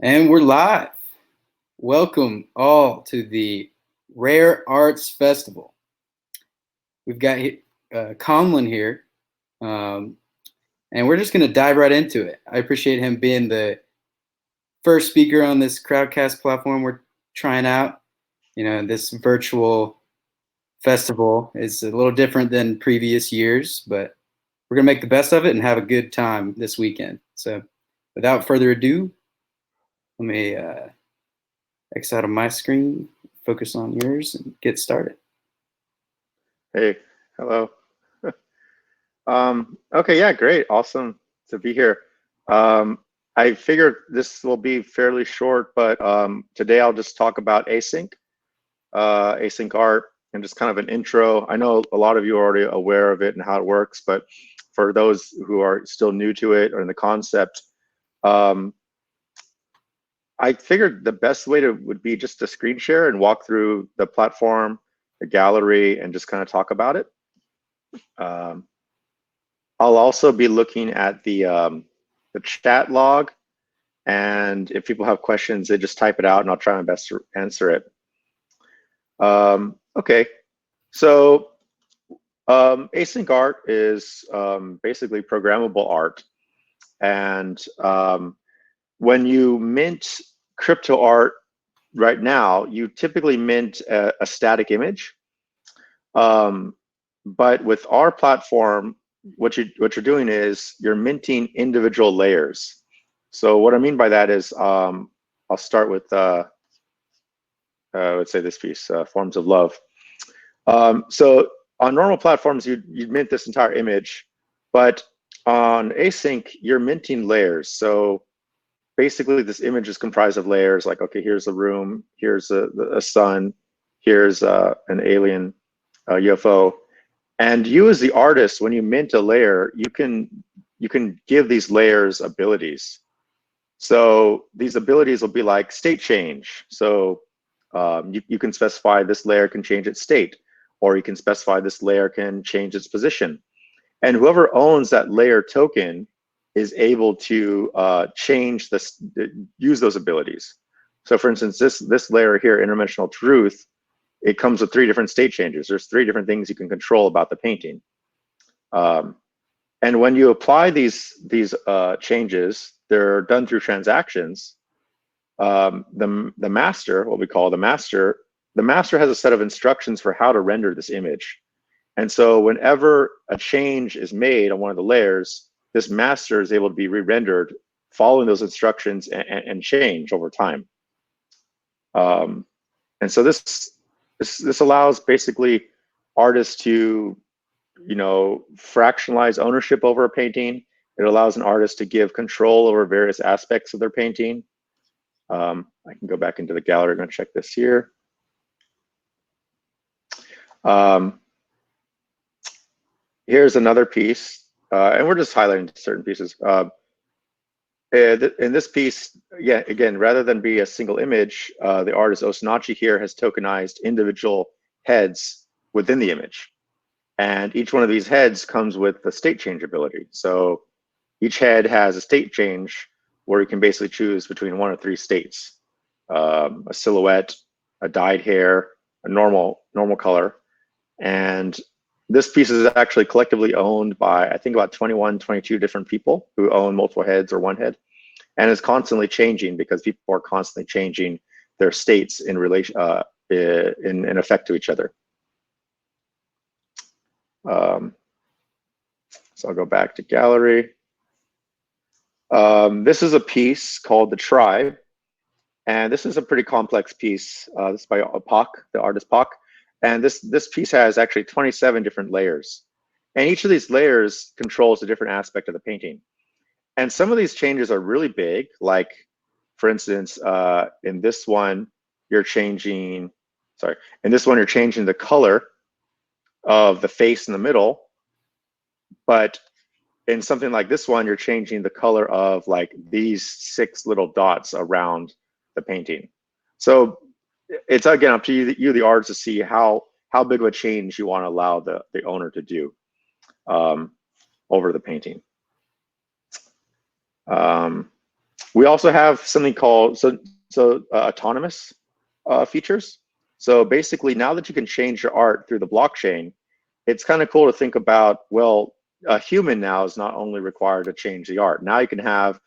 And we're live. Welcome all to the Rare Arts Festival. We've got Conlon here, um, and we're just going to dive right into it. I appreciate him being the first speaker on this crowdcast platform we're trying out. This virtual festival is a little different than previous years, but we're going to make the best of it and have a good time this weekend. So without further ado, let me X out of my screen, focus on yours, and get started. Hey, hello. Okay, yeah, great. Awesome to be here. I figured this will be fairly short, but today I'll just talk about async, async art, and just kind of an intro. I know a lot of you are already aware of it and how it works, but for those who are still new to it or in the concept, I figured the best way would be just to screen share and walk through the platform, the gallery, and just kind of talk about it. I'll also be looking at the chat log, and if people have questions, they just type it out, and I'll try my best to answer it. Okay, so async art is basically programmable art, and when you mint crypto art right now, you typically mint a static image, but with our platform, what you're doing is you're minting individual layers. So what I mean by that is, I'll start with let's say this piece, Forms of Love. So on normal platforms, you'd mint this entire image, but on async, you're minting layers. So basically, this image is comprised of layers. Like, okay, here's a room, here's a sun, here's an alien UFO. And you as the artist, when you mint a layer, you can give these layers abilities. So these abilities will be like state change. So you can specify this layer can change its state, or you can specify this layer can change its position. And whoever owns that layer token is able to change this, use those abilities. So for instance, this layer here, interdimensional truth, it comes with 3 different state changes. There's 3 different things you can control about the painting. And when you apply these changes, they're done through transactions. The master, what we call the master has a set of instructions for how to render this image. And so whenever a change is made on one of the layers, this master is able to be re-rendered following those instructions and change over time. And so this allows basically artists to, fractionalize ownership over a painting. It allows an artist to give control over various aspects of their painting. I can go back into the gallery. I'm going to check this here. Here's another piece, and we're just highlighting certain pieces. In this piece, yeah, again, rather than be a single image, the artist Osinachi here has tokenized individual heads within the image. And each one of these heads comes with the state change ability. So each head has a state change where you can basically choose between 1 of 3 states: a silhouette, a dyed hair, a normal color. And this piece is actually collectively owned by, I think, about 21, 22 different people who own multiple heads or one head, and is constantly changing because people are constantly changing their states in relation, in effect to each other. So I'll go back to gallery. This is a piece called The Tribe, and this is a pretty complex piece. This is by Pak, the artist Pak. And this piece has actually 27 different layers. And each of these layers controls a different aspect of the painting. And some of these changes are really big. Like, for instance, in this one, you're changing the color of the face in the middle. But in something like this one, you're changing the color of like these 6 little dots around the painting. So it's again up to you, the artist, to see how big of a change you want to allow the owner to do over the painting. We also have something called autonomous features. So basically, now that you can change your art through the blockchain, it's kind of cool to think about, well, a human now is not only required to change the art. Now you can have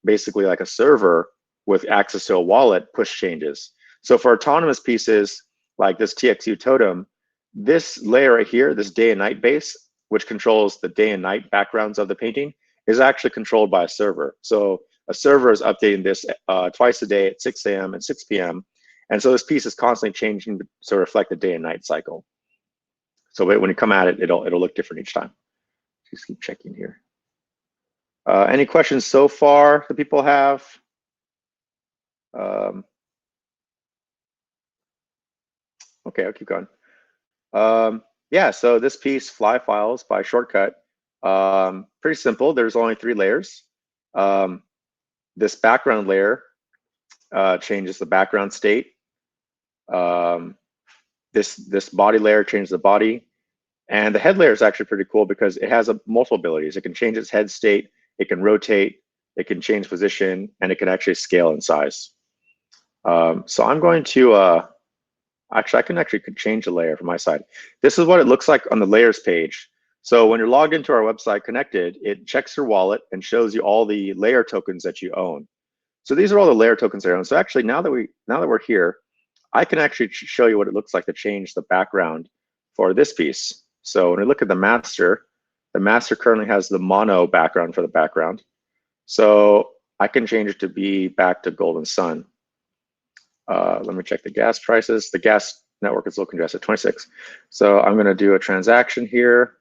basically like a server with access to a wallet push changes. So for autonomous pieces like this TXU totem, this layer right here, this day and night base, which controls the day and night backgrounds of the painting, is actually controlled by a server. So a server is updating this twice a day at 6 a.m. and 6 p.m. And so this piece is constantly changing to reflect the day and night cycle. So when you come at it, it'll look different each time. Just keep checking here. Any questions so far that people have? Okay, I'll keep going. Yeah, so this piece, Fly Files by Shortcut, pretty simple. There's only 3 layers. This background layer changes the background state. This body layer changes the body. And the head layer is actually pretty cool because it has multiple abilities. It can change its head state, it can rotate, it can change position, and it can actually scale in size. So I'm going to, actually, I can actually change the layer from my side. This is what it looks like on the layers page. So when you're logged into our website connected, it checks your wallet and shows you all the layer tokens that you own. So these are all the layer tokens I own. So actually, now that we're here, I can actually show you what it looks like to change the background for this piece. So when we look at the master currently has the mono background for the background. So I can change it to be back to golden sun. Let me check the gas prices. The gas network is looking just at 26. So I'm going to do a transaction here.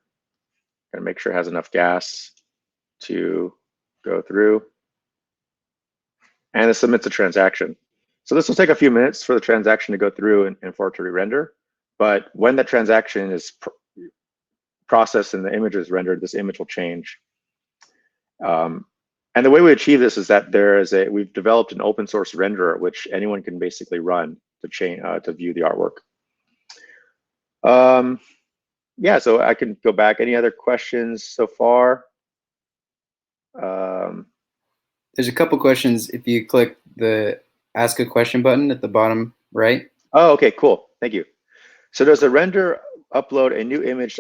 Going to make sure it has enough gas to go through. And it submits a transaction. So this will take a few minutes for the transaction to go through and for it to re-render. But when that transaction is processed and the image is rendered, this image will change. And the way we achieve this is that we've developed an open source renderer which anyone can basically run to view the artwork. Yeah, so I can go back. Any other questions so far? There's a couple questions if you click the Ask a Question button at the bottom right. Oh, okay, cool. Thank you. So does the render upload a new image